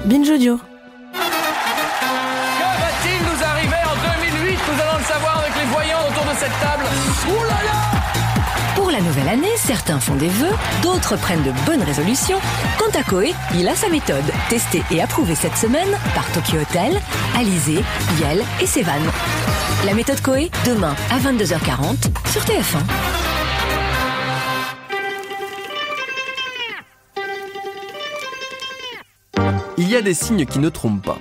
Binge Audio. Que va-t-il nous arriver en 2008 ? Nous allons le savoir avec les voyants autour de cette table. Ouh là là ! Pour la nouvelle année, certains font des vœux, d'autres prennent de bonnes résolutions. Quant à Koé, il a sa méthode, testée et approuvée cette semaine par Tokyo Hotel, Alizé, Yel et Sevan. La méthode Koé, demain à 22h40 sur TF1. Il y a des signes qui ne trompent pas.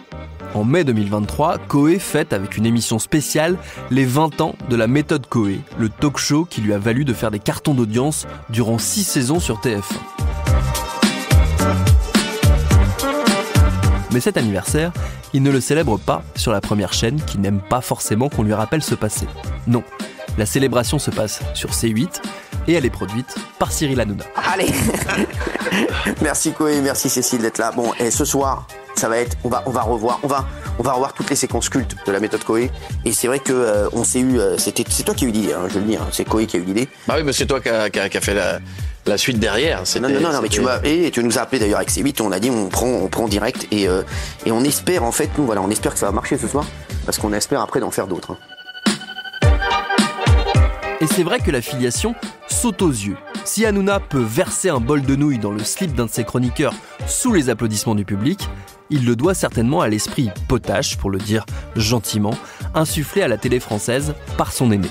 En mai 2023, Koé fête avec une émission spéciale les 20 ans de la méthode Koé, le talk show qui lui a valu de faire des cartons d'audience durant 6 saisons sur TF1. Mais cet anniversaire, il ne le célèbre pas sur la première chaîne qui n'aime pas forcément qu'on lui rappelle ce passé. Non, la célébration se passe sur C8 et elle est produite par Cyril Hanouna. Allez. Merci Koé, merci Cécile d'être là. Bon, et ce soir, ça va être, on va revoir toutes les séquences cultes de la méthode Koé. Et c'est vrai que on s'est eu, c'est toi qui as eu l'idée, hein, je veux le dire, c'est Koé qui a eu l'idée. Bah oui, mais c'est toi qui a fait la suite derrière. Non, mais tu nous as appelé d'ailleurs avec C8, on a dit on prend direct et on espère en fait, nous voilà, on espère que ça va marcher ce soir, parce qu'on espère après d'en faire d'autres. Hein. Et c'est vrai que la filiation saute aux yeux. Si Hanouna peut verser un bol de nouilles dans le slip d'un de ses chroniqueurs sous les applaudissements du public, il le doit certainement à l'esprit potache, pour le dire gentiment, insufflé à la télé française par son aîné.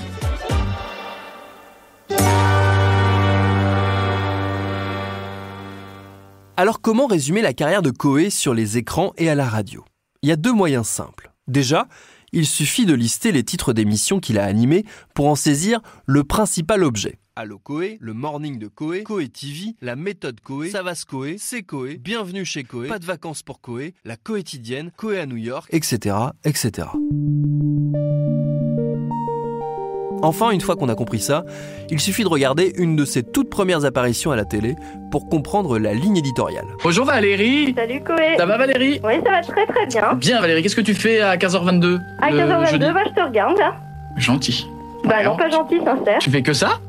Alors comment résumer la carrière de Koé sur les écrans et à la radio ? Il y a 2 moyens simples. Déjà, il suffit de lister les titres d'émissions qu'il a animés pour en saisir le principal objet. Allo Koé, le morning de Koé, Koé TV, la méthode Koé, ça va se Koé, c'est Koé, bienvenue chez Koé, pas de vacances pour Koé, la quotidienne, Koé à New York, etc., etc. Enfin, une fois qu'on a compris ça, il suffit de regarder une de ses toutes premières apparitions à la télé pour comprendre la ligne éditoriale. Bonjour Valérie. Salut Koé. Ça va Valérie ? Oui, ça va très très bien. Bien Valérie, qu'est-ce que tu fais à 15h22 À 15h22, bah, je te regarde là. Gentil. Bah non, pas gentil, sincère. Tu fais que ça ?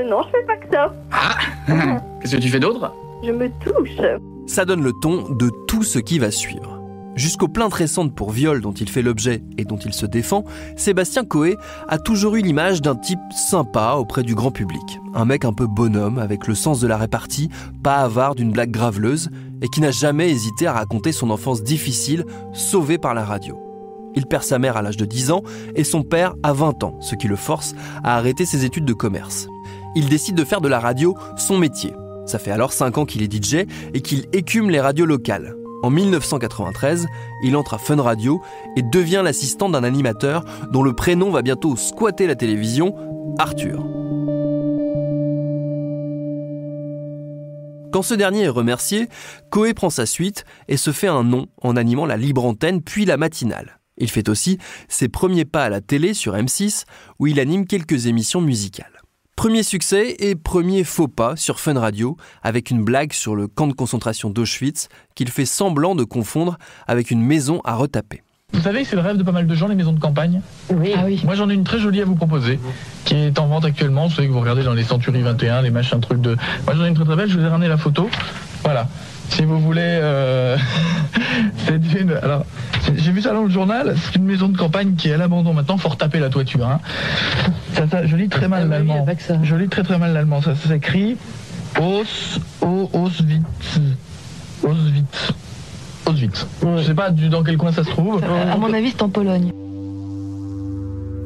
Non, je fais pas que ça. Ah. Qu'est-ce que tu fais d'autre ? Je me touche. Ça donne le ton de tout ce qui va suivre. Jusqu'aux plaintes récentes pour viol dont il fait l'objet et dont il se défend, Sébastien Koé a toujours eu l'image d'un type sympa auprès du grand public. Un mec un peu bonhomme, avec le sens de la répartie, pas avare d'une blague graveleuse, et qui n'a jamais hésité à raconter son enfance difficile, sauvée par la radio. Il perd sa mère à l'âge de 10 ans et son père à 20 ans, ce qui le force à arrêter ses études de commerce. Il décide de faire de la radio son métier. Ça fait alors 5 ans qu'il est DJ et qu'il écume les radios locales. En 1993, il entre à Fun Radio et devient l'assistant d'un animateur dont le prénom va bientôt squatter la télévision, Arthur. Quand ce dernier est remercié, Koé prend sa suite et se fait un nom en animant la libre antenne puis la matinale. Il fait aussi ses premiers pas à la télé sur M6 où il anime quelques émissions musicales. Premier succès et premier faux pas sur Fun Radio avec une blague sur le camp de concentration d'Auschwitz qu'il fait semblant de confondre avec une maison à retaper. Vous savez, c'est le rêve de pas mal de gens, les maisons de campagne. Oui. Ah oui. Moi, j'en ai une très jolie à vous proposer, qui est en vente actuellement. Vous savez que vous regardez dans les Century 21, les machins trucs de... Moi, j'en ai une très très belle, je vous ai ramené la photo. Voilà. Si vous voulez... Alors, j'ai vu ça dans le journal, c'est une maison de campagne qui est à l'abandon maintenant, faut retaper la toiture. Hein. Ça, je lis très mal l'allemand. Je lis très très mal l'allemand. Ça s'écrit Auschwitz. Ouais. Je sais pas dans quel coin ça se trouve. À mon avis, c'est en Pologne.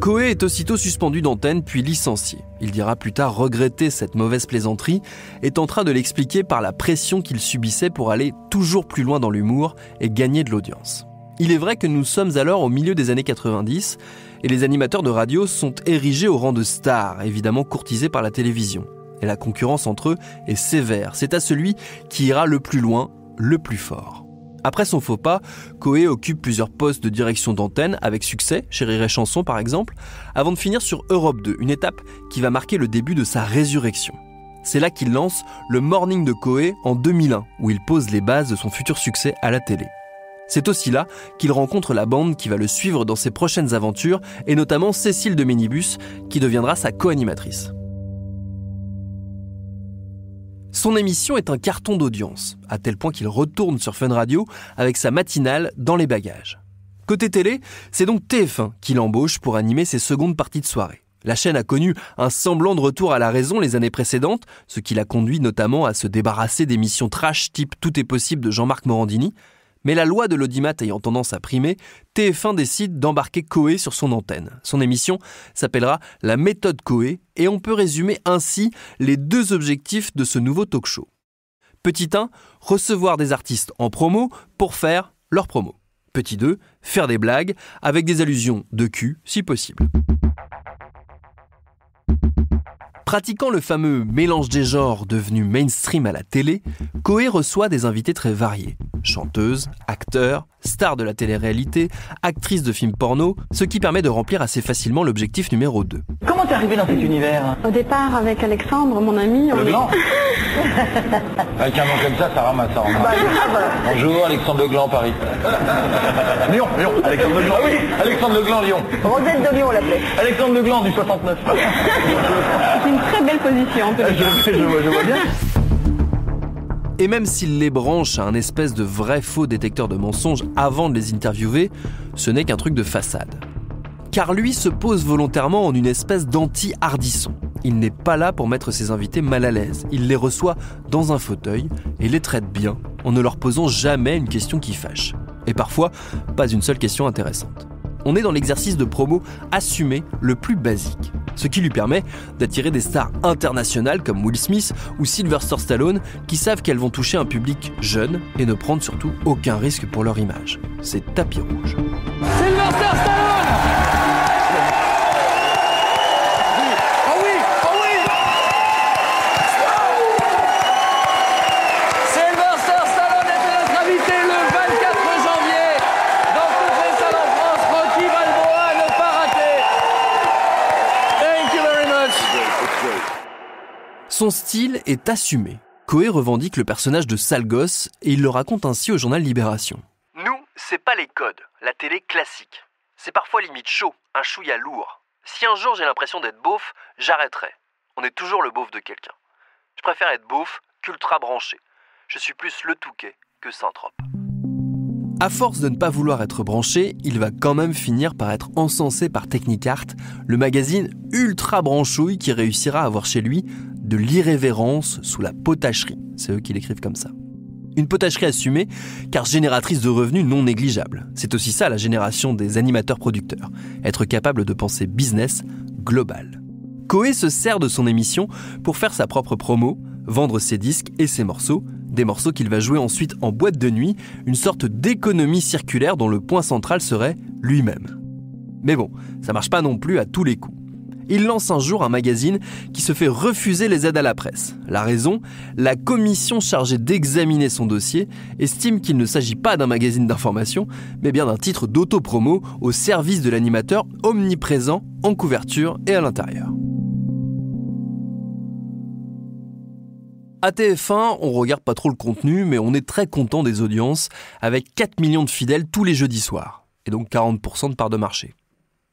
Koé est aussitôt suspendu d'antenne puis licencié. Il dira plus tard regretter cette mauvaise plaisanterie et tentera de l'expliquer par la pression qu'il subissait pour aller toujours plus loin dans l'humour et gagner de l'audience. Il est vrai que nous sommes alors au milieu des années 90 et les animateurs de radio sont érigés au rang de stars, évidemment courtisés par la télévision. Et la concurrence entre eux est sévère. C'est à celui qui ira le plus loin, le plus fort. Après son faux pas, Koé occupe plusieurs postes de direction d'antenne avec succès, chez Rire et Chanson par exemple, avant de finir sur Europe 2, une étape qui va marquer le début de sa résurrection. C'est là qu'il lance le Morning de Koé en 2001, où il pose les bases de son futur succès à la télé. C'est aussi là qu'il rencontre la bande qui va le suivre dans ses prochaines aventures, et notamment Cécile de Minibus, qui deviendra sa co-animatrice. Son émission est un carton d'audience, à tel point qu'il retourne sur Fun Radio avec sa matinale dans les bagages. Côté télé, c'est donc TF1 qui l'embauche pour animer ses secondes parties de soirée. La chaîne a connu un semblant de retour à la raison les années précédentes, ce qui l'a conduit notamment à se débarrasser d'émissions trash type Tout est possible de Jean-Marc Morandini. Mais la loi de l'audimat ayant tendance à primer, TF1 décide d'embarquer Coé sur son antenne. Son émission s'appellera La méthode Coé et on peut résumer ainsi les 2 objectifs de ce nouveau talk-show. Petit 1, recevoir des artistes en promo pour faire leur promo. Petit 2, faire des blagues avec des allusions de cul si possible. Pratiquant le fameux mélange des genres devenu mainstream à la télé, Coé reçoit des invités très variés. Chanteuses, acteurs, stars de la télé-réalité, actrices de films porno, ce qui permet de remplir assez facilement l'objectif numéro 2. Comment t'es arrivé dans cet univers? Au départ, avec Alexandre, mon ami, Le Gland. Avec un nom comme ça ramasse ça. Bonjour, Alexandre Le Gland, Paris. Lyon, Alexandre Le Gland. Ah oui, Alexandre Le Gland, Lyon. Rosette de Lyon, on l'appelait. Alexandre Le Gland du 69. C'est une très belle position, en tout cas. Je vois bien. Et même s'il les branche à un espèce de vrai faux détecteur de mensonges avant de les interviewer, ce n'est qu'un truc de façade. Car lui se pose volontairement en une espèce d'anti-hardisson. Il n'est pas là pour mettre ses invités mal à l'aise. Il les reçoit dans un fauteuil et les traite bien en ne leur posant jamais une question qui fâche. Et parfois, pas une seule question intéressante. On est dans l'exercice de promo assumé le plus basique, ce qui lui permet d'attirer des stars internationales comme Will Smith ou Sylvester Stallone qui savent qu'elles vont toucher un public jeune et ne prendre surtout aucun risque pour leur image. C'est tapis rouge. Sylvester Stallone! Oh oui! Oh oui! Sylvester Stallone était notre invité le 24 janvier dans toutes les salles en France. Rocky Balboa, ne pas rater. Thank you very much. Son style est assumé. Coé revendique le personnage de sale gosse et il le raconte ainsi au journal Libération. Nous, c'est pas les codes, la télé classique. C'est parfois limite chaud, un chouïa lourd. Si un jour j'ai l'impression d'être beauf, j'arrêterai. On est toujours le beauf de quelqu'un. Je préfère être beauf qu'ultra branché. Je suis plus le Touquet que Saint-Trope. À force de ne pas vouloir être branché, il va quand même finir par être encensé par Technicart, le magazine ultra branchouille qui réussira à avoir chez lui de l'irrévérence sous la potacherie. C'est eux qui l'écrivent comme ça. Une potacherie assumée, car génératrice de revenus non négligeables. C'est aussi ça la génération des animateurs-producteurs. Être capable de penser business global. Coé se sert de son émission pour faire sa propre promo, vendre ses disques et ses morceaux, des morceaux qu'il va jouer ensuite en boîte de nuit, une sorte d'économie circulaire dont le point central serait lui-même. Mais bon, ça marche pas non plus à tous les coups. Il lance un jour un magazine qui se fait refuser les aides à la presse. La raison, la commission chargée d'examiner son dossier estime qu'il ne s'agit pas d'un magazine d'information, mais bien d'un titre d'autopromo au service de l'animateur omniprésent en couverture et à l'intérieur. À TF1, on regarde pas trop le contenu, mais on est très content des audiences, avec 4 millions de fidèles tous les jeudis soirs, et donc 40% de part de marché.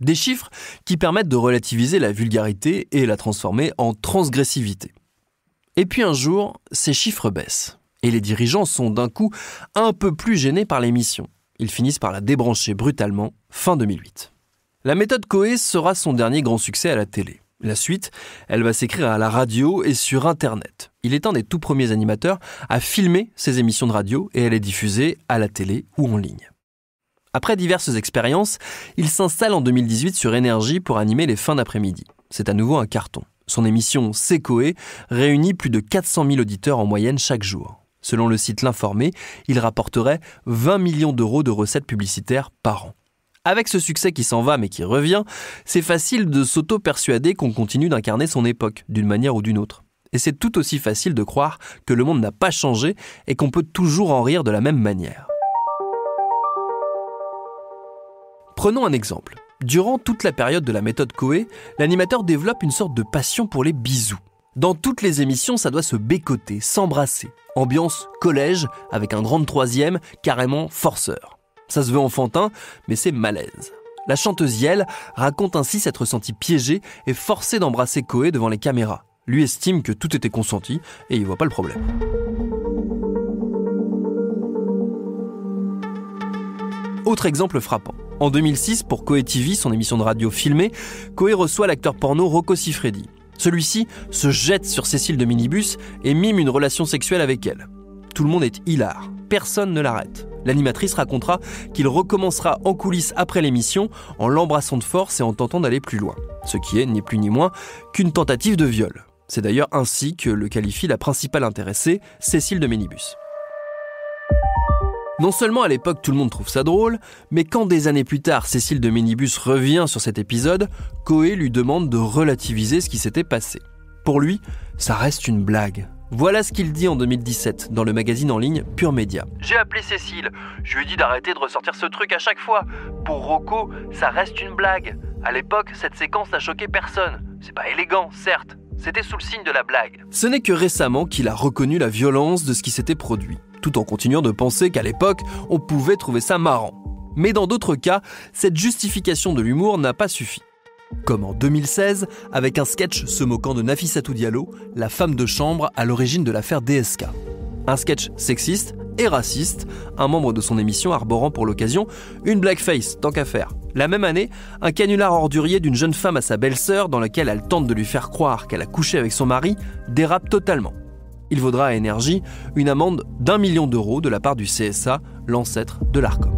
Des chiffres qui permettent de relativiser la vulgarité et la transformer en transgressivité. Et puis un jour, ces chiffres baissent. Et les dirigeants sont d'un coup un peu plus gênés par l'émission. Ils finissent par la débrancher brutalement, fin 2008. La méthode Coé sera son dernier grand succès à la télé. La suite, elle va s'écrire à la radio et sur Internet. Il est un des tout premiers animateurs à filmer ses émissions de radio et à les diffuser à la télé ou en ligne. Après diverses expériences, il s'installe en 2018 sur Énergie pour animer les fins d'après-midi. C'est à nouveau un carton. Son émission C'est Coé réunit plus de 400 000 auditeurs en moyenne chaque jour. Selon le site L'Informé, il rapporterait 20 millions d'euros de recettes publicitaires par an. Avec ce succès qui s'en va mais qui revient, c'est facile de s'auto-persuader qu'on continue d'incarner son époque, d'une manière ou d'une autre. Et c'est tout aussi facile de croire que le monde n'a pas changé et qu'on peut toujours en rire de la même manière. Prenons un exemple. Durant toute la période de la méthode Coé, l'animateur développe une sorte de passion pour les bisous. Dans toutes les émissions, ça doit se bécoter, s'embrasser. Ambiance collège, avec un grand troisième, carrément forceur. Ça se veut enfantin, mais c'est malaise. La chanteuse Yel raconte ainsi s'être sentie piégée et forcée d'embrasser Coé devant les caméras. Lui estime que tout était consenti et il voit pas le problème. Autre exemple frappant. En 2006, pour Coé TV, son émission de radio filmée, Coé reçoit l'acteur porno Rocco Siffredi. Celui-ci se jette sur Cécile de Minibus et mime une relation sexuelle avec elle. Tout le monde est hilar. Personne ne l'arrête. L'animatrice racontera qu'il recommencera en coulisses après l'émission en l'embrassant de force et en tentant d'aller plus loin. Ce qui est ni plus ni moins qu'une tentative de viol. C'est d'ailleurs ainsi que le qualifie la principale intéressée, Cécile de Minibus. Non seulement à l'époque tout le monde trouve ça drôle, mais quand des années plus tard Cécile de Minibus revient sur cet épisode, Coé lui demande de relativiser ce qui s'était passé. Pour lui, ça reste une blague. Voilà ce qu'il dit en 2017 dans le magazine en ligne Pure Média. J'ai appelé Cécile, je lui ai dit d'arrêter de ressortir ce truc à chaque fois. Pour Rocco, ça reste une blague. À l'époque, cette séquence n'a choqué personne. C'est pas élégant, certes. C'était sous le signe de la blague. Ce n'est que récemment qu'il a reconnu la violence de ce qui s'était produit, tout en continuant de penser qu'à l'époque, on pouvait trouver ça marrant. Mais dans d'autres cas, cette justification de l'humour n'a pas suffi. Comme en 2016, avec un sketch se moquant de Nafissatou Diallo, la femme de chambre à l'origine de l'affaire DSK. Un sketch sexiste et raciste, un membre de son émission arborant pour l'occasion une blackface, tant qu'à faire. La même année, un canular ordurier d'une jeune femme à sa belle-sœur dans lequel elle tente de lui faire croire qu'elle a couché avec son mari dérape totalement. Il vaudra à Énergie une amende d'1 million d'euros de la part du CSA, l'ancêtre de l'Arcom.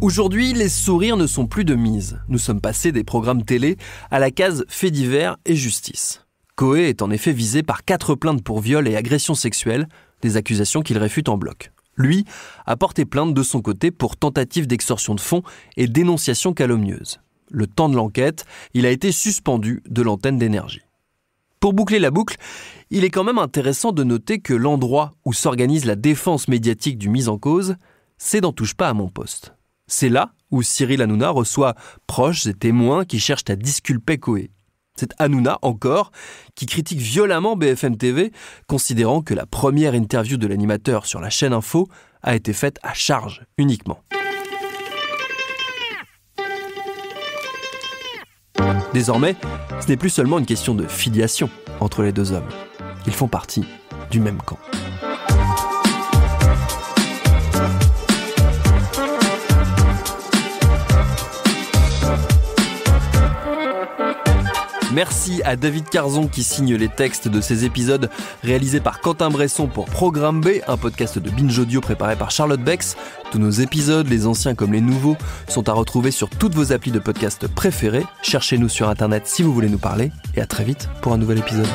Aujourd'hui, les sourires ne sont plus de mise. Nous sommes passés des programmes télé à la case faits divers et justice. Coé est en effet visé par 4 plaintes pour viol et agression sexuelle, des accusations qu'il réfute en bloc. Lui a porté plainte de son côté pour tentative d'extorsion de fonds et dénonciation calomnieuse. Le temps de l'enquête, il a été suspendu de l'antenne d'Énergie. Pour boucler la boucle, il est quand même intéressant de noter que l'endroit où s'organise la défense médiatique du mis en cause, c'est dans Touche pas à mon poste. C'est là où Cyril Hanouna reçoit proches et témoins qui cherchent à disculper Coé. C'est Hanouna, encore, qui critique violemment BFM TV, considérant que la première interview de l'animateur sur la chaîne Info a été faite à charge uniquement. Désormais, ce n'est plus seulement une question de filiation entre les deux hommes. Ils font partie du même camp. Merci à David Carzon qui signe les textes de ces épisodes réalisés par Quentin Bresson pour Programme B, un podcast de Binge Audio préparé par Charlotte Bex. Tous nos épisodes, les anciens comme les nouveaux, sont à retrouver sur toutes vos applis de podcast préférées. Cherchez-nous sur Internet si vous voulez nous parler et à très vite pour un nouvel épisode.